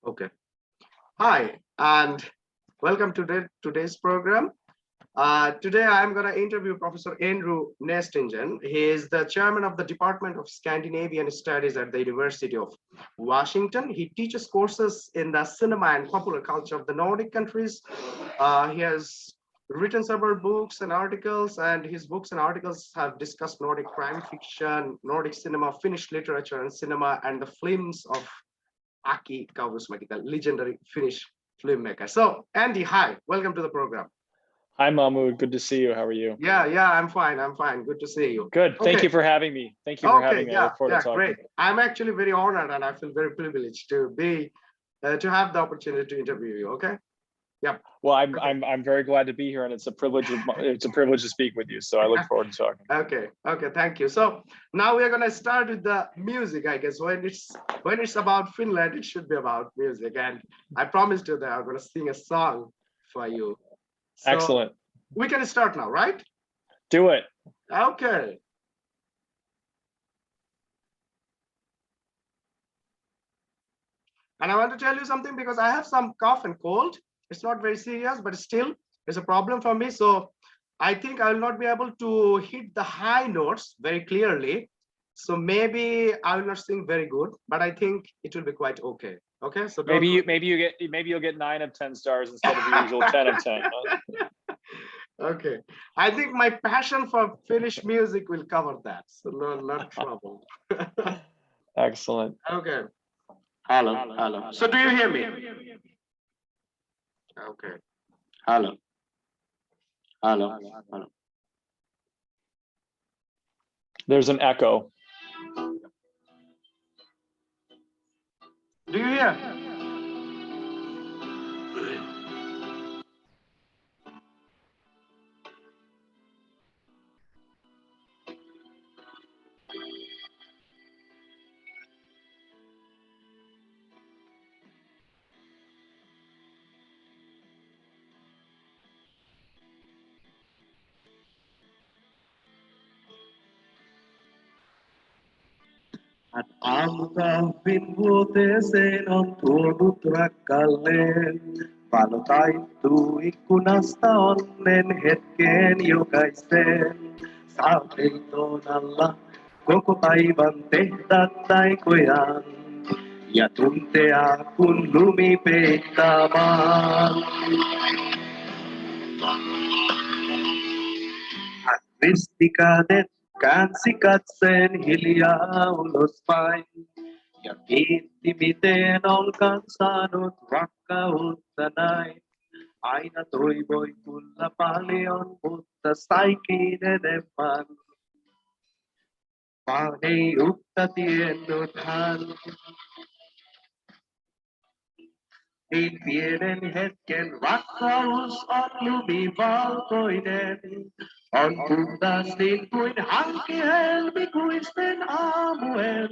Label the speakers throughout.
Speaker 1: Okay. Hi, and welcome to today's program. Today, I'm going to interview Professor Andrew Nestingen. He is the chairman of the Department of Scandinavian Studies at the University of Washington. He teaches courses in the cinema and popular culture of the Nordic countries. He has written several books and articles, and his books and articles have discussed Nordic crime fiction, Nordic cinema, Finnish literature and cinema, and the films of Aki Kaurismäki, the legendary Finnish filmmaker. So, Andy, hi, welcome to the program.
Speaker 2: Hi, Mahmoud. Good to see you. How are you?
Speaker 1: Yeah, I'm fine. I'm fine. Good to see you.
Speaker 2: Good.
Speaker 1: Okay.
Speaker 2: Thank you for having me. Thank you for having me. I look forward to talking.
Speaker 1: Great. I'm actually very honored and I feel very privileged to have the opportunity to interview you. Okay. Yeah.
Speaker 2: Well, I'm very glad to be here, and it's a privilege to speak with you. So I look forward to talking.
Speaker 1: Okay. Thank you. So now we are gonna start with the music. I guess when it's about Finland, it should be about music, and I promised you that I'm gonna sing a song for you. So
Speaker 2: excellent.
Speaker 1: We can start now, right?
Speaker 2: Do it.
Speaker 1: Okay. And I want to tell you something because I have some cough and cold. It's not very serious, but still it's a problem for me. So I think I will not be able to hit the high notes very clearly. So maybe I will not sing very good, but I think it will be quite okay. Okay. So
Speaker 2: maybe you'll get 9 of 10 stars instead of your usual 10 of 10.
Speaker 1: Okay. I think my passion for Finnish music will cover that. So no trouble.
Speaker 2: Excellent.
Speaker 1: Okay. Hello. So do you hear me? Okay. Hello.
Speaker 2: There's an echo.
Speaker 1: Do you hear?
Speaker 3: Aamukahvin vuoteeseen on tuonut rakkaalleen. Valo taittuu ikkunasta onnen hetkeen jokaiseen. Saapeiton alla koko päivän tehdä taikojaan. Ja tuntea kun lumi peittää maan. Hän risti kädet, käänsi katseen hiljaa ulospäin. Ja kiitti miten olkaan saanut rakkautta näin. Aina toivoi kyllä paljon, mutta saikin enemmän. Vaan ei uutta tiennyt hän. Niin pienen hetken rakkaus on lumivalkoinen. On puhdas niin kuin hanki helmikuisten aamujen.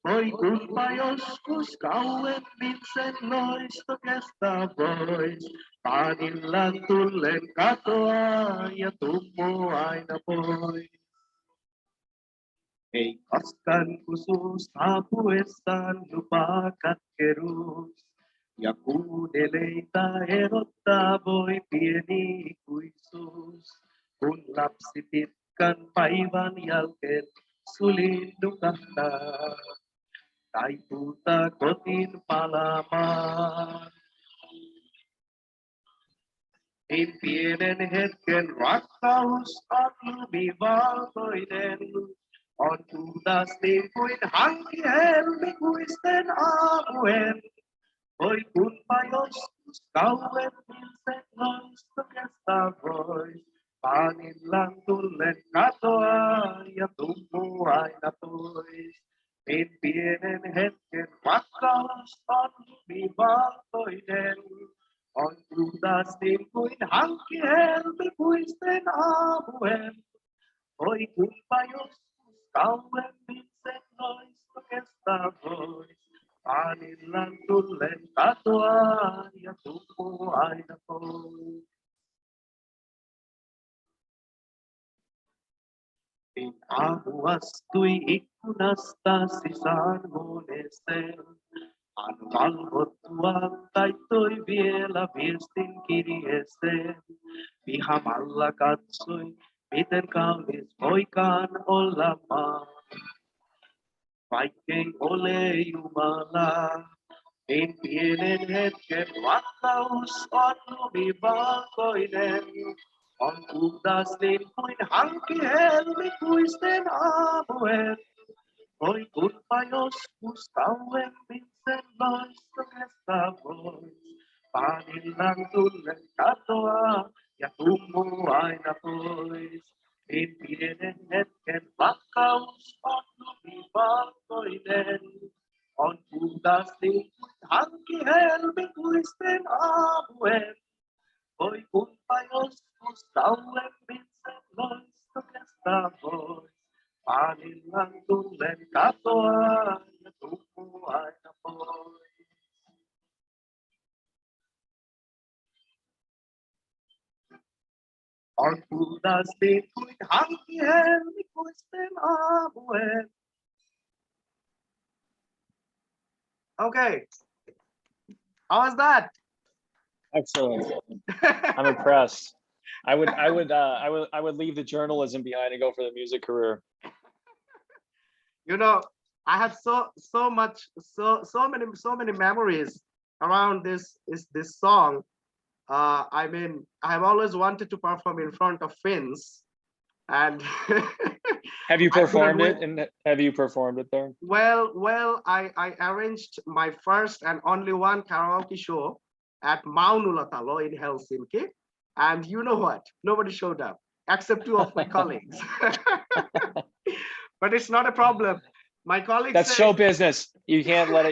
Speaker 3: Voi kumpa joskus kauemmin sen loisto kestää vois. Paanillaan tullen katoaa ja tummuu aina pois. Ei koskaan kusuus saapuessaan lupaa katkeruus. Ja kuudeleita erottaa voi pieni ikuisuus. Kun lapsi pitkän päivän jälkeen sulin nukahtaa. Taipuuta kotiin palaamaan. Niin pienen hetken rakkaus on lumivalkoinen. On puhdas niin kuin hanki helmikuisten aamujen. Voi kunpa joskus kauemmin sen loisto kestää voi. Paanillaan tullen katoaa ja tummuu aina pois. Niin pienen hetken rakkaus on lumivalkoinen. On puhdas niin kuin hanki helmikuisten aamujen. Voi kunpa joskus kauemmin sen loisto kestää voi. Paanillaan tullen katoaa ja tummuu aina pois. Niin aamu astui ikkunasta sisään huoneeseen. Valvottua taittoi vielä viestin kirjeeseen. Vihamalla katsoi, miten kaunis voikaan olla maa. Vaikkei ole Jumala, niin pienen hetken rakkaus on lumivalkoinen. On puhdas niin kuin hanki helmikuisten aamujen. Voi kunpa joskus kauemmin sen loistokesta pois. Paanillan tunne katoaa ja tummuu aina pois. Niin pienen hetken rakkaus on lumivalkoinen. On puhdas niin kuin hanki helmikuisten aamujen. Voi kunpa joskus kauemmin sen loistokesta pois. Paanillan tunnen katoaa ja tummuu aina pois. On puhdas niin kuin hanki helmikuisten aamujen.
Speaker 1: Okay. How was that?
Speaker 2: Excellent. I'm impressed. I would leave the journalism behind and go for the music career.
Speaker 1: You know, I have so many memories around this song. I mean, I have always wanted to perform in front of Finns, and
Speaker 2: Have you
Speaker 1: I couldn't
Speaker 2: performed
Speaker 1: wait.
Speaker 2: it? And have you performed it there?
Speaker 1: Well, I arranged my first and only one karaoke show at Maunulatalo in Helsinki, and you know what? Nobody showed up except two of my colleagues. But it's not a problem. My colleagues
Speaker 2: That's
Speaker 1: say,
Speaker 2: show business. You can't let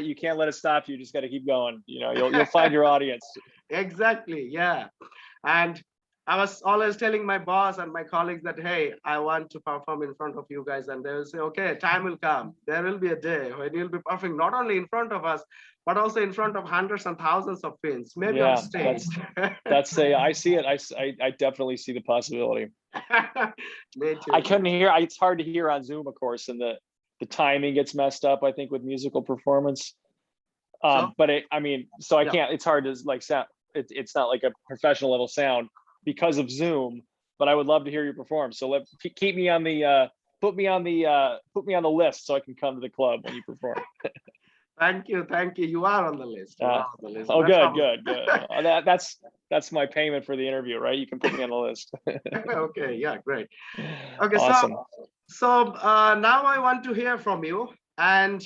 Speaker 2: it stop you. You just got to keep going. You know, you'll find your audience.
Speaker 1: exactly, yeah. And I was always telling my boss and my colleagues that, hey, I want to perform in front of you guys. And they will say, okay, time will come. There will be a day when you'll be performing not only in front of us, but also in front of hundreds and thousands of Finns, maybe on
Speaker 2: Yeah,
Speaker 1: stage.
Speaker 2: I see it. I definitely see the possibility.
Speaker 1: Me too.
Speaker 2: I couldn't hear. It's hard to hear on Zoom, of course, and the timing gets messed up, I think, with musical performance. But I mean, so I can't. It's hard to like sound. It's not like a professional level sound because of Zoom. But I would love to hear you perform. So keep me on the put me on the list so I can come to the club when you perform.
Speaker 1: Thank you. You are on the list. You are on the list.
Speaker 2: Oh,
Speaker 1: No
Speaker 2: good.
Speaker 1: problem.
Speaker 2: That's my payment for the interview, right? You can put me on the list.
Speaker 1: Okay, yeah, great. Okay,
Speaker 2: Awesome.
Speaker 1: so now I want to hear from you. And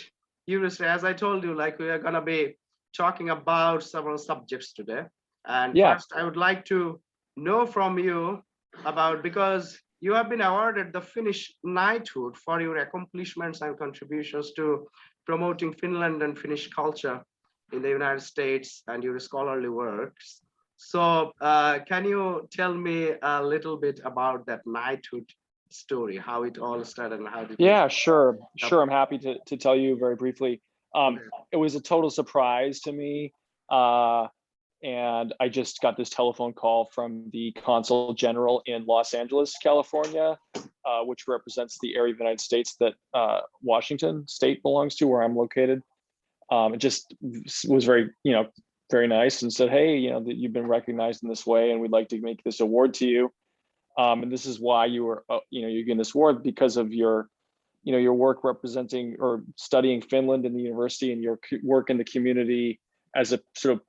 Speaker 1: you, as I told you, like we are gonna be talking about several subjects today. And
Speaker 2: Yeah.
Speaker 1: first, I would like to know from you about, because you have been awarded the Finnish Knighthood for your accomplishments and contributions to promoting Finland and Finnish culture in the United States and your scholarly works. So can you tell me a little bit about that knighthood story, how it all started and how did you?
Speaker 2: Yeah, sure. I'm happy to tell you very briefly. It was a total surprise to me. And I just got this telephone call from the Consul General in Los Angeles, California, which represents the area of the United States that Washington State belongs to, where I'm located. It just was very, very nice, and said, hey, that you've been recognized in this way, and we'd like to make this award to you. And this is why you were, you're getting this award, because of your, your work representing or studying Finland in the university, and your work in the community as a sort of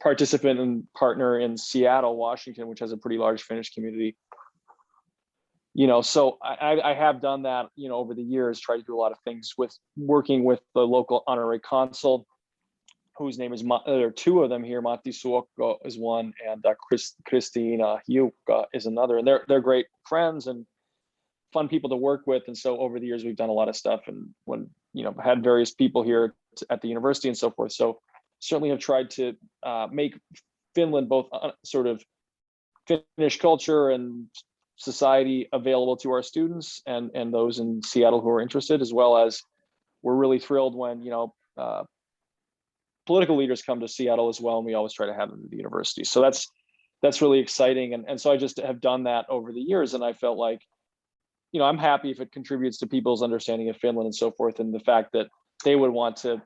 Speaker 2: participant and partner in Seattle, Washington, which has a pretty large Finnish community. So I have done that, over the years, tried to do a lot of things with working with the local honorary consul, whose name is, there are two of them here. Matti Suokko is one, and Christina Hiukka is another. And they're great friends and fun people to work with. And so over the years, we've done a lot of stuff, and when, had various people here at the university and so forth. So certainly have tried to make Finland both sort of Finnish culture and society available to our students and those in Seattle who are interested, as well as we're really thrilled when, political leaders come to Seattle as well, and we always try to have them at the university. So that's really exciting. And so I just have done that over the years, and I felt like, I'm happy if it contributes to people's understanding of Finland and so forth. And the fact that they would want to,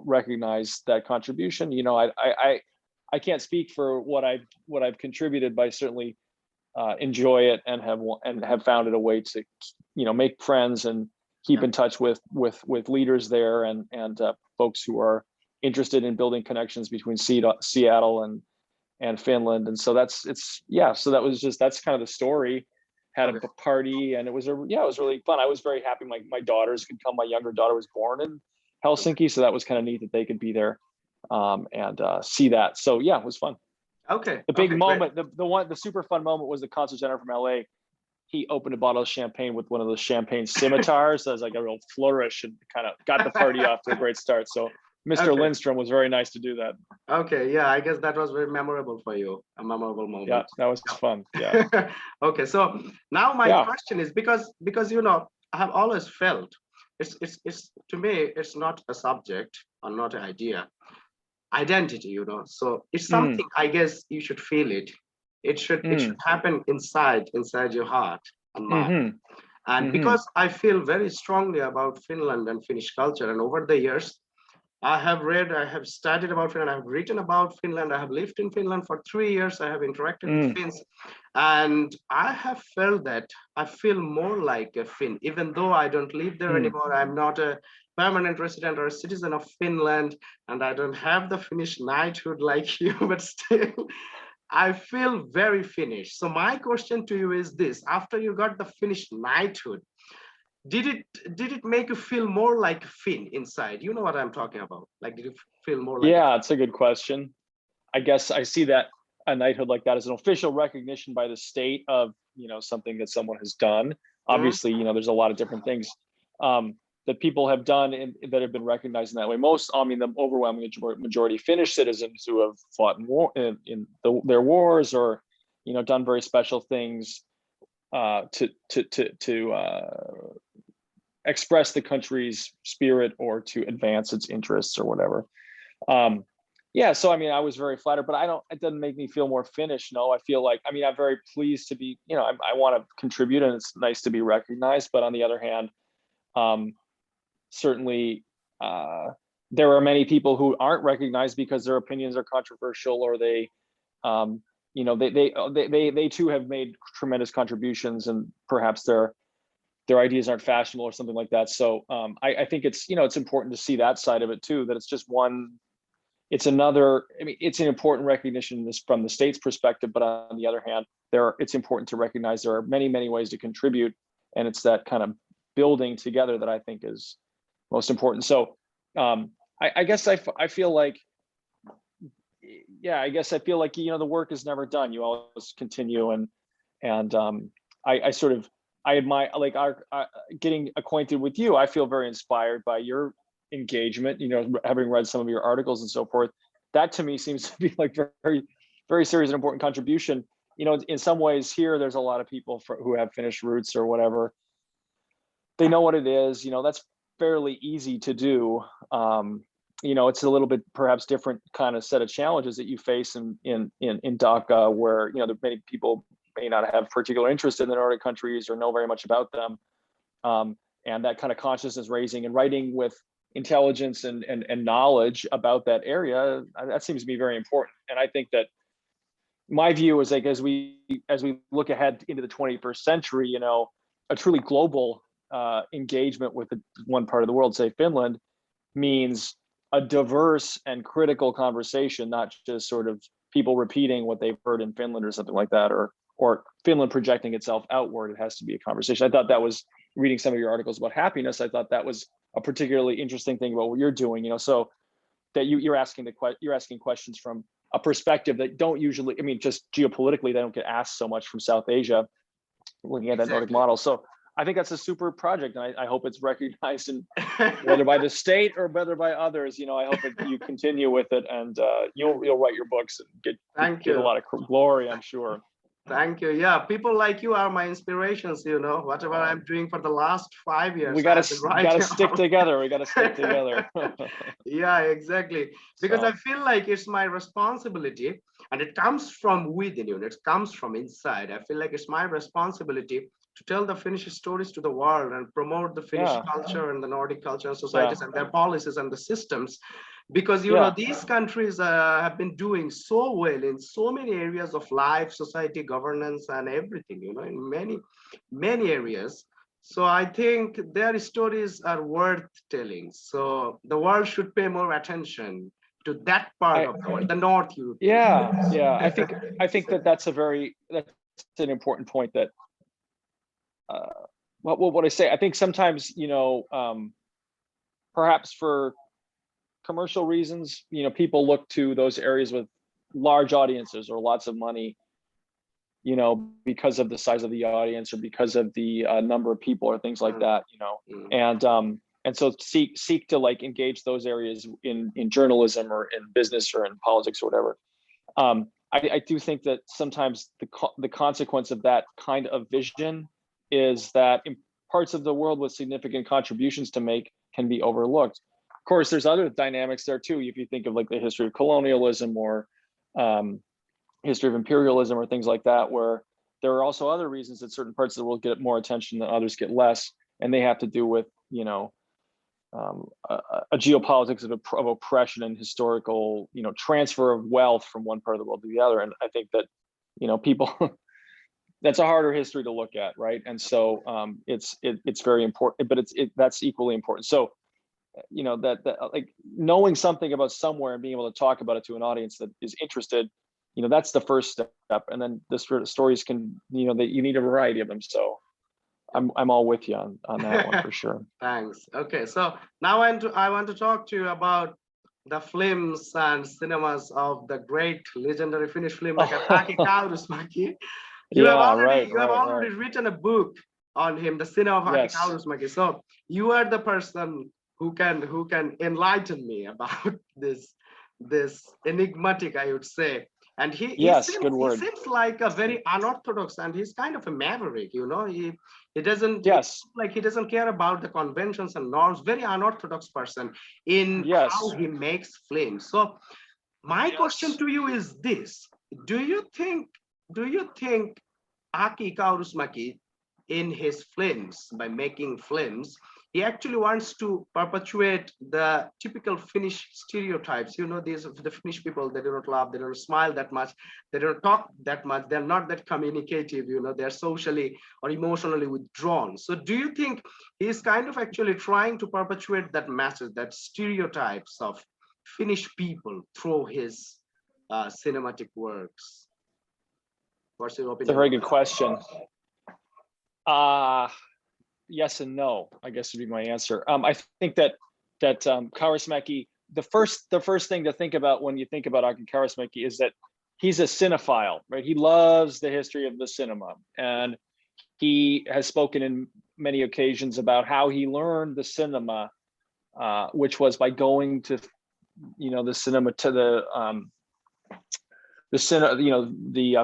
Speaker 2: recognize that contribution. I can't speak for what I've contributed, but I certainly enjoy it and have found it a way to, make friends and keep in touch with leaders there and folks who are interested in building connections between Seattle and Finland. And so that's kind of the story. Had a party, and it was really fun. I was very happy my daughters could come. My younger daughter was born in Helsinki, so that was kind of neat that they could be there and see that. So yeah, it was fun.
Speaker 1: Okay.
Speaker 2: The big
Speaker 1: okay,
Speaker 2: moment, the super fun moment was the concert center from LA. He opened a bottle of champagne with one of those champagne scimitars. So it was like a real flourish and kind of got the party off to a great start. So Mr.
Speaker 1: Okay.
Speaker 2: Lindstrom was very nice to do that.
Speaker 1: Okay, yeah, I guess that was very memorable for you, a memorable moment.
Speaker 2: Yeah, that was fun. Yeah.
Speaker 1: Okay, so now my question is because I have always felt it's to me it's not a subject or not an idea, identity, so it's something I guess you should feel it. It should happen inside your heart and mind. And because I feel very strongly about Finland and Finnish culture, and over the years I have read, I have studied about Finland, I have written about Finland, I have lived in Finland for 3 years, I have interacted with Finns, and I have felt that I feel more like a Finn, even though I don't live there anymore. I'm not a permanent resident or a citizen of Finland, and I don't have the Finnish knighthood like you, but still, I feel very Finnish. So my question to you is this: after you got the Finnish knighthood, did it make you feel more like Finn inside? You know what I'm talking about? Like, did you feel more like?
Speaker 2: Yeah, it's a good question. I guess I see that a knighthood like that as an official recognition by the state of, something that someone has done. Obviously, there's a lot of different things that people have done that have been recognized in that way. The overwhelming majority Finnish citizens who have fought in war in their wars or, done very special things to express the country's spirit or to advance its interests or whatever. So I was very flattered, but it doesn't make me feel more Finnish. No, I feel like, I'm very pleased to be, I want to contribute, and it's nice to be recognized. But on the other hand, certainly there are many people who aren't recognized because their opinions are controversial, or they they too have made tremendous contributions, and perhaps their ideas aren't fashionable or something like that. So I think it's it's important to see that side of it too, that it's just one, it's another, it's an important recognition from the state's perspective, but on the other hand, it's important to recognize there are many, many ways to contribute, and it's that kind of building together that I think is most important. So I guess I feel like, the work is never done. You always continue, and I admire, like, our getting acquainted with you. I feel very inspired by your engagement, having read some of your articles and so forth. That to me seems to be like very, very serious and important contribution. In some ways here, there's a lot of people who have Finnish roots or whatever. They know what it is, that's fairly easy to do. It's a little bit perhaps different kind of set of challenges that you face in Dhaka, where, many people may not have particular interest in the Nordic countries or know very much about them. And that kind of consciousness raising and writing with intelligence and knowledge about that area, that seems to be very important. And I think that my view is, like, as we look ahead into the 21st century, a truly global engagement with one part of the world, say Finland, means a diverse and critical conversation, not just sort of people repeating what they've heard in Finland or something like that, or Finland projecting itself outward. It has to be a conversation. I thought that was, reading some of your articles about happiness, I thought that was a particularly interesting thing about what you're doing, so that you're asking questions from a perspective that don't usually, just geopolitically, they don't get asked so much from South Asia, looking at that Nordic model. So I think that's a super project, and I hope it's recognized, and whether by the state or whether by others, I hope that you continue with it, and you'll write your books and get a lot of glory, I'm sure.
Speaker 1: Thank you. Yeah, people like you are my inspirations. Whatever I'm doing for the last 5 years,
Speaker 2: we gotta stick together. We gotta stick together.
Speaker 1: Yeah, exactly. Because I feel like it's my responsibility, and it comes from within you. It comes from inside. I feel like it's my responsibility to tell the Finnish stories to the world and promote the Finnish culture and the Nordic culture and societies and their policies and the systems. Because, you know, these countries have been doing so well in so many areas of life, society, governance, and everything, you know, in many, many areas. So I think their stories are worth telling. So the world should pay more attention to that part of the world, the North Europe.
Speaker 2: Yeah. I think that's an important point that, what I say, I think sometimes, you know, perhaps for commercial reasons, you know, people look to those areas with large audiences or lots of money, you know, because of the size of the audience or because of the number of people or things like that, you know, and so seek to like engage those areas in journalism or in business or in politics or whatever. I do think that sometimes the consequence of that kind of vision is that in parts of the world with significant contributions to make can be overlooked. Of course, there's other dynamics there too. If you think of like the history of colonialism or history of imperialism or things like that, where there are also other reasons that certain parts of the world get more attention and others get less, and they have to do with, you know, a geopolitics of oppression and historical, you know, transfer of wealth from one part of the world to the other. And I think that, you know, people that's a harder history to look at, right? And so it's very important, but that's equally important. So, you know, that like knowing something about somewhere and being able to talk about it to an audience that is interested, you know, that's the first step. And then the stories can, you know, that you need a variety of them. So I'm all with you on that one for sure.
Speaker 1: Thanks. Okay, so now I want to talk to you about the films and cinemas of the great legendary Finnish filmmaker Aki Kaurismäki. You have already written a book on him, the cinema of Aki Kaurismäki. So you are the person who can enlighten me about this enigmatic, I would say. And he seems like a very unorthodox, and he's kind of a maverick, you know. He doesn't like he doesn't care about the conventions and norms. Very unorthodox person in how he makes films. So my question to you is this: Do you think Aki Kaurismäki in his films, by making films, he actually wants to perpetuate the typical Finnish stereotypes? You know, the Finnish people, they do not laugh, they don't smile that much, they don't talk that much, they're not that communicative, you know, they're socially or emotionally withdrawn. So do you think he's kind of actually trying to perpetuate that message, that stereotypes of Finnish people through his cinematic works? What's your opinion?
Speaker 2: It's a very good question. Yes and no, I guess would be my answer. I think that Kaurismäki, the first thing to think about when you think about Aki Kaurismäki is that he's a cinephile, right? He loves the history of the cinema, and he has spoken in many occasions about how he learned the cinema, which was by going to, you know, the cinema, to the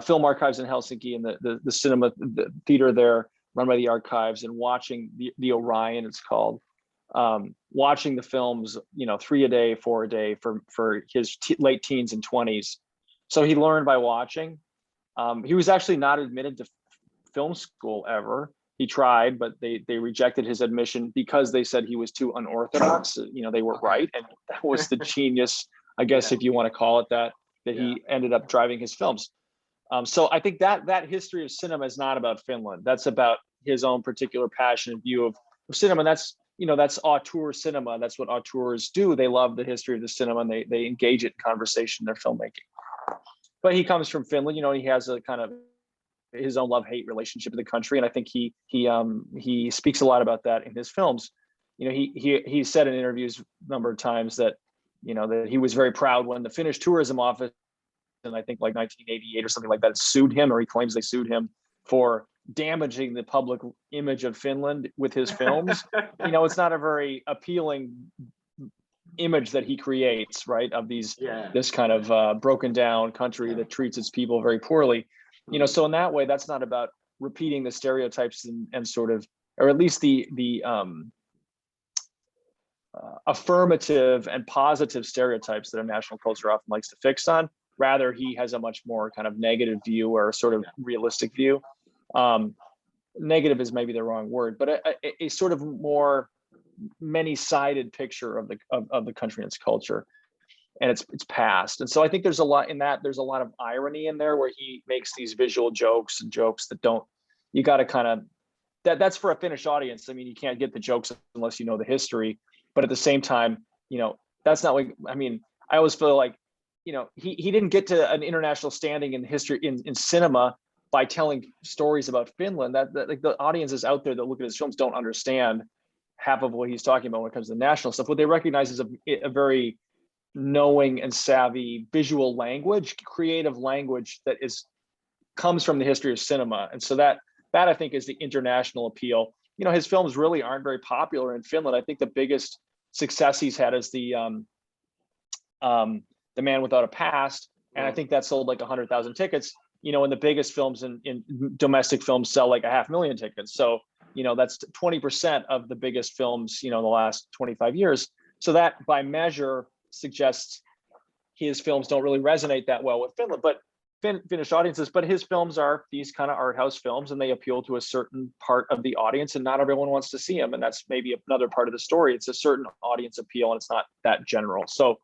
Speaker 2: film archives in Helsinki, and the cinema, the theater there run by the archives, and watching the Orion, it's called, watching the films, you know, 3 a day, 4 a day for his late teens and 20s. So he learned by watching. He was actually not admitted to film school ever. He tried, but they rejected his admission because they said he was too unorthodox. You know, they were right, and that was the genius, I guess, if you want to call it that he ended up driving his films. So I think that history of cinema is not about Finland. That's about his own particular passion and view of cinema. And that's, you know, that's auteur cinema. That's what auteurs do. They love the history of the cinema, and they engage it in conversation in their filmmaking. But he comes from Finland, you know, he has a kind of his own love-hate relationship with the country. And I think he speaks a lot about that in his films. You know, he said in interviews a number of times that, you know, that he was very proud when the Finnish tourism office, and I think like 1988 or something like that, sued him, or he claims they sued him for damaging the public image of Finland with his films. You know, it's not a very appealing image that he creates, right? Of this kind of broken down country that treats its people very poorly. You know, so in that way, that's not about repeating the stereotypes and sort of, or at least the affirmative and positive stereotypes that a national culture often likes to fix on. Rather, he has a much more kind of negative view, or a sort of realistic view. negative is maybe the wrong word, but a sort of more many-sided picture of the country and its culture and its past. And so I think there's a lot in that. There's a lot of irony in there where he makes these visual jokes and jokes that don't, you got to kind of, that's for a Finnish audience. I mean, you can't get the jokes unless you know the history, but at the same time, you know, that's not like, I mean, I always feel like, you know, he didn't get to an international standing in history in cinema by telling stories about Finland. That like the audiences out there that look at his films don't understand half of what he's talking about when it comes to the national stuff. What they recognize is a very knowing and savvy visual language, creative language that comes from the history of cinema. And so that I think is the international appeal. You know, his films really aren't very popular in Finland. I think the biggest success he's had is the Man Without a Past, and I think that sold like 100,000 tickets. You know, and the biggest films in domestic films sell like 500,000 tickets. So, you know, that's 20% of the biggest films, you know, in the last 25 years. So that by measure suggests his films don't really resonate that well with Finland, but Finnish audiences. But his films are these kind of art house films, and they appeal to a certain part of the audience, and not everyone wants to see them. And that's maybe another part of the story. It's a certain audience appeal, and it's not that general. So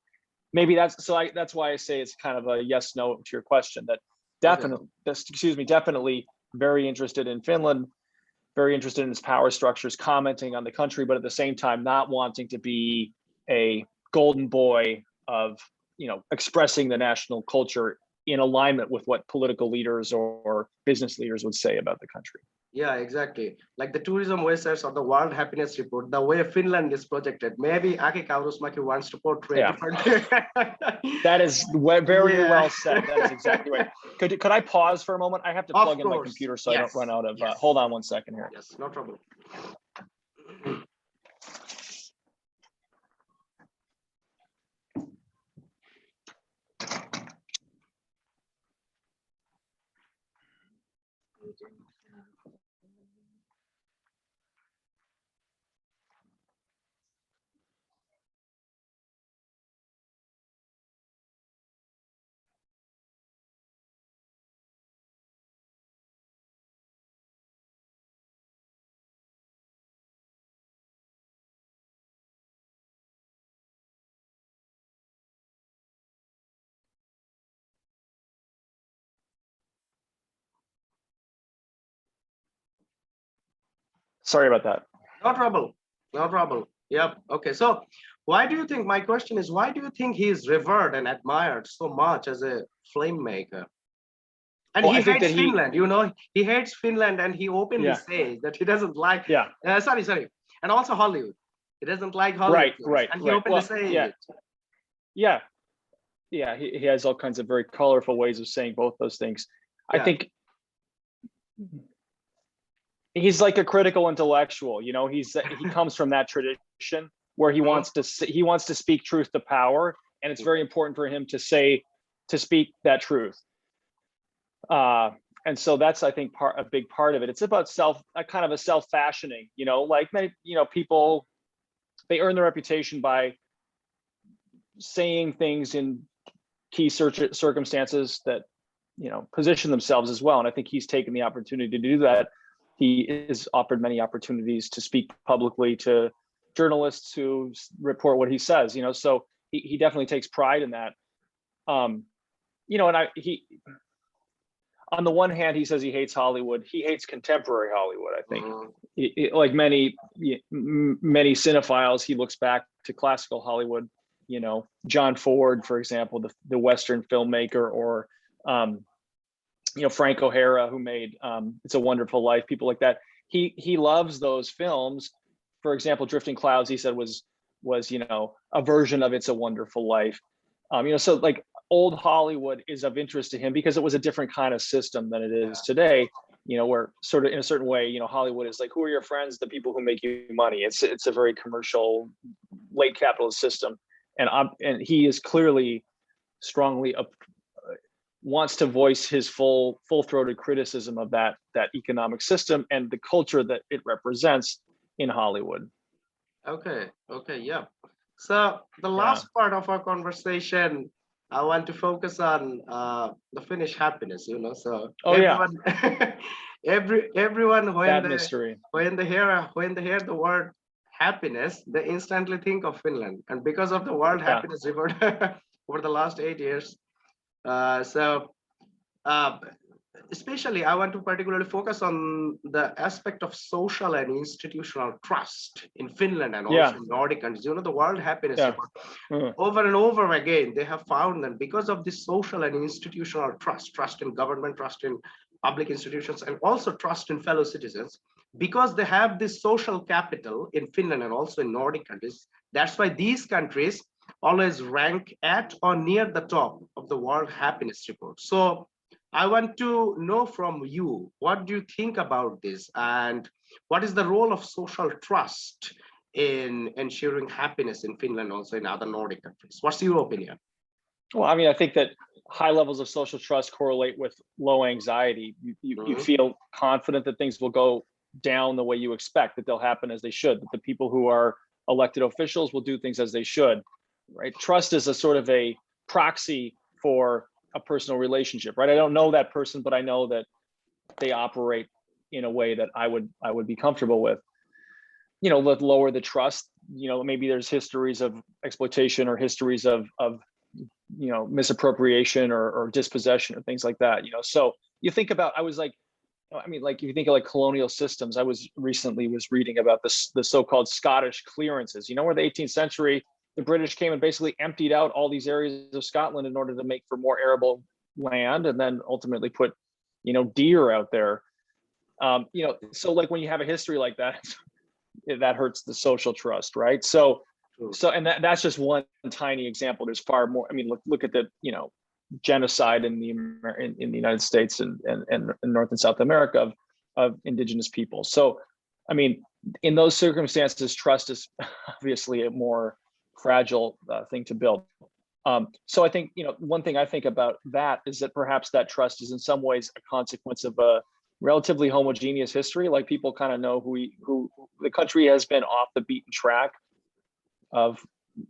Speaker 2: maybe that's why I say it's kind of a yes, no to your question. That definitely very interested in Finland, very interested in its power structures, commenting on the country, but at the same time not wanting to be a golden boy of, you know, expressing the national culture in alignment with what political leaders or business leaders would say about the country.
Speaker 1: Yeah, exactly. Like the tourism websites or the World Happiness Report, the way Finland is projected, maybe Aki Kaurismäki wants to portray differently.
Speaker 2: That is very well said. That is exactly right. Could I pause for a moment? I have to plug in my computer so I don't run out of, hold on one second here.
Speaker 1: Yes, no trouble.
Speaker 2: Sorry about that.
Speaker 1: No trouble. No trouble. Yep. Okay. So why do you think, my question is, why do you think he is revered and admired so much as a filmmaker? And he hates Finland, you know, he hates Finland, and he openly says that he doesn't like, sorry. And also Hollywood. He doesn't like Hollywood.
Speaker 2: Right.
Speaker 1: And he openly says it.
Speaker 2: Yeah. He has all kinds of very colorful ways of saying both those things. I think he's like a critical intellectual, you know, he comes from that tradition where he wants to speak truth to power, and it's very important for him to speak that truth. And so that's, I think, a big part of it. It's about kind of a self-fashioning, you know, like many, you know, people, they earn their reputation by saying things in key circumstances that, you know, position themselves as well. And I think he's taken the opportunity to do that. He is offered many opportunities to speak publicly to journalists who report what he says, you know, so he definitely takes pride in that. You know, and on the one hand, he says he hates Hollywood. He hates contemporary Hollywood, I think. Like many cinephiles, he looks back to classical Hollywood, you know, John Ford, for example, the Western filmmaker, or, you know, Frank O'Hara, who made It's a Wonderful Life, people like that. He loves those films. For example, Drifting Clouds, he said was, you know, a version of It's a Wonderful Life. You know, so like old Hollywood is of interest to him because it was a different kind of system than it is today, you know, where sort of in a certain way, you know, Hollywood is like, who are your friends? The people who make you money. It's a very commercial, late capitalist system. And he is clearly strongly wants to voice his full-throated criticism of that economic system and the culture that it represents in Hollywood.
Speaker 1: Okay, yeah. So the last part of our conversation I want to focus on the Finnish happiness, So
Speaker 2: Oh yeah,
Speaker 1: everyone, everyone
Speaker 2: that mystery.
Speaker 1: when they hear the word happiness, they instantly think of Finland, and because of the World
Speaker 2: Yeah,
Speaker 1: Happiness Report over the last 8 years, so uh, especially I want to particularly focus on the aspect of social and institutional trust in Finland and also
Speaker 2: yeah,
Speaker 1: in Nordic countries. The World Happiness
Speaker 2: yeah.
Speaker 1: Report
Speaker 2: Mm.
Speaker 1: over and over again, they have found that because of this social and institutional trust in government, trust in public institutions, and also trust in fellow citizens, because they have this social capital in Finland and also in Nordic countries, that's why these countries always rank at or near the top of the World Happiness Report. So I want to know from you, what do you think about this? And what is the role of social trust in ensuring happiness in Finland, also in other Nordic countries? What's your opinion?
Speaker 2: Well, I mean, I think that high levels of social trust correlate with low anxiety. You
Speaker 1: Mhm.
Speaker 2: feel confident that things will go down the way you expect, that they'll happen as they should, that the people who are elected officials will do things as they should, right? Trust is a sort of a proxy for a personal relationship, right? I don't know that person, but I know that they operate in a way that I would be comfortable with. Let lower the trust. Maybe there's histories of exploitation or histories of misappropriation or dispossession or things like that. So you think about, I was like, I mean, like if you think of like colonial systems, I was reading about the so-called Scottish clearances, where the 18th century, the British came and basically emptied out all these areas of Scotland in order to make for more arable land, and then ultimately put, deer out there. So like when you have a history like that, that hurts the social trust, right? So
Speaker 1: True.
Speaker 2: and that's just one tiny example. There's far more. I mean, look at the genocide in the United States and North and South America of indigenous people. So, I mean, in those circumstances, trust is obviously a more fragile thing to build. So I think, one thing I think about that is that perhaps that trust is in some ways a consequence of a relatively homogeneous history. Like people kind of know who the country has been off the beaten track of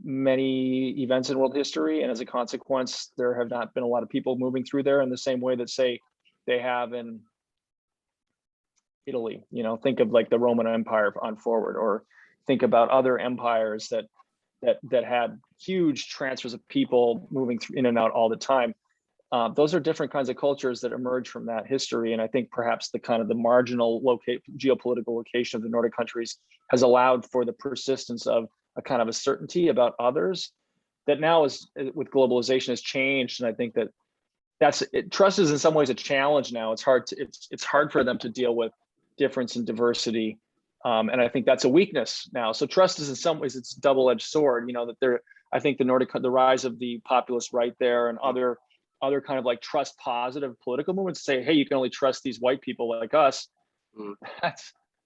Speaker 2: many events in world history, and as a consequence, there have not been a lot of people moving through there in the same way that, say, they have in Italy. Think of like the Roman Empire on forward, or think about other empires that had huge transfers of people moving through in and out all the time. Those are different kinds of cultures that emerge from that history, and I think perhaps the marginal geopolitical location of the Nordic countries has allowed for the persistence of a kind of a certainty about others that now is, with globalization, has changed. And I think trust is in some ways a challenge now. It's hard for them to deal with difference and diversity. And I think that's a weakness now. So trust is in some ways, it's a double-edged sword, I think the rise of the populist right there and other kind of like trust positive political movements say, hey, you can only trust these white people like us.
Speaker 1: Mm.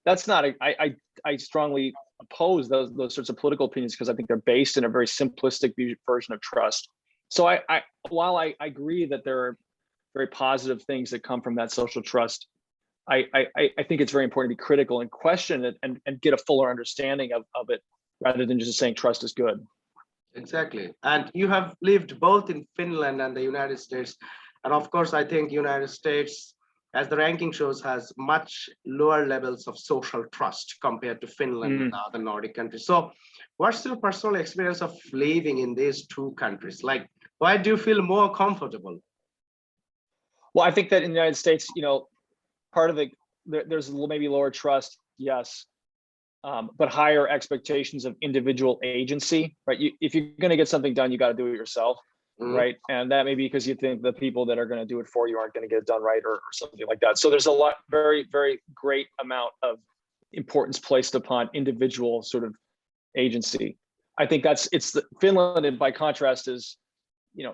Speaker 2: That's not, I strongly oppose those sorts of political opinions, because I think they're based in a very simplistic version of trust. So while I agree that there are very positive things that come from that social trust, I think it's very important to be critical and question it and get a fuller understanding of it, rather than just saying trust is good.
Speaker 1: Exactly. And you have lived both in Finland and the United States. And of course, I think United States, as the ranking shows, has much lower levels of social trust compared to Finland and other Nordic countries. So what's your personal experience of living in these two countries? Like, why do you feel more comfortable?
Speaker 2: Well, I think that in the United States, part of there's maybe lower trust, yes, but higher expectations of individual agency, right? If you're going to get something done, you got to do it yourself, right? And that may be because you think the people that are going to do it for you aren't going to get it done right, or something like that. So there's a very, very great amount of importance placed upon individual sort of agency. I think Finland, and by contrast, is,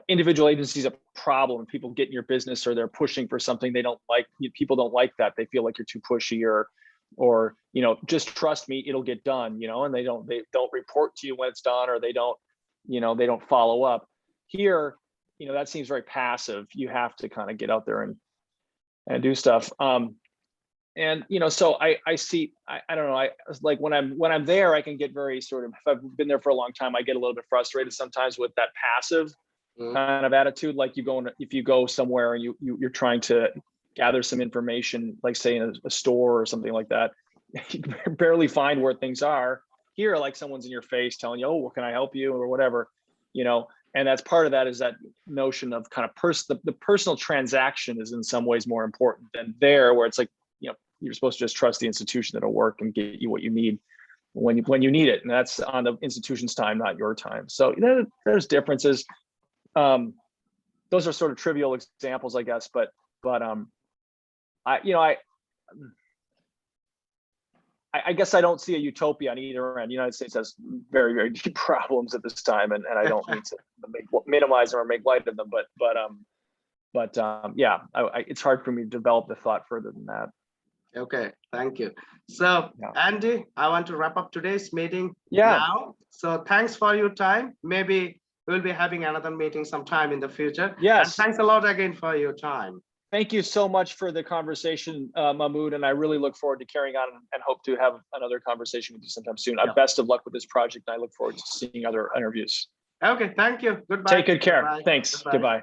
Speaker 2: individual agency is a problem. People get in your business, or they're pushing for something they don't like. People don't like that. They feel like you're too pushy, or just trust me, it'll get done, and they don't report to you when it's done, or they don't follow up. Here, that seems very passive. You have to kind of get out there and do stuff. And so I see, I don't know, I like when I'm there, I can get very sort of, if I've been there for a long time, I get a little bit frustrated sometimes with that passive kind of attitude. Like if you go somewhere and you're trying to gather some information, like say in a store or something like that, you can barely find where things are. Here, like someone's in your face telling you, oh, well, can I help you or whatever, and that's part of that is that notion of kind of the personal transaction is in some ways more important than there, where it's like, you're supposed to just trust the institution that'll work and get you what you need when you need it. And that's on the institution's time, not your time. So there's differences. Those are sort of trivial examples, I guess, but I guess I don't see a utopia on either end. The United States has very, very deep problems at this time, and I don't mean to minimize them or make light of them, but it's hard for me to develop the thought further than that.
Speaker 1: Okay, thank you. So,
Speaker 2: Yeah.
Speaker 1: Andy, I want to wrap up today's meeting
Speaker 2: Yeah.
Speaker 1: now. So thanks for your time. Maybe we'll be having another meeting sometime in the future.
Speaker 2: Yes.
Speaker 1: And thanks a lot again for your time.
Speaker 2: Thank you so much for the conversation, Mahmoud, and I really look forward to carrying on and hope to have another conversation with you sometime soon.
Speaker 1: Yeah.
Speaker 2: Best of luck with this project, and I look forward to seeing other interviews.
Speaker 1: Okay, thank you. Goodbye.
Speaker 2: Take good care.
Speaker 1: Goodbye.
Speaker 2: Thanks.
Speaker 1: Goodbye.
Speaker 2: Goodbye.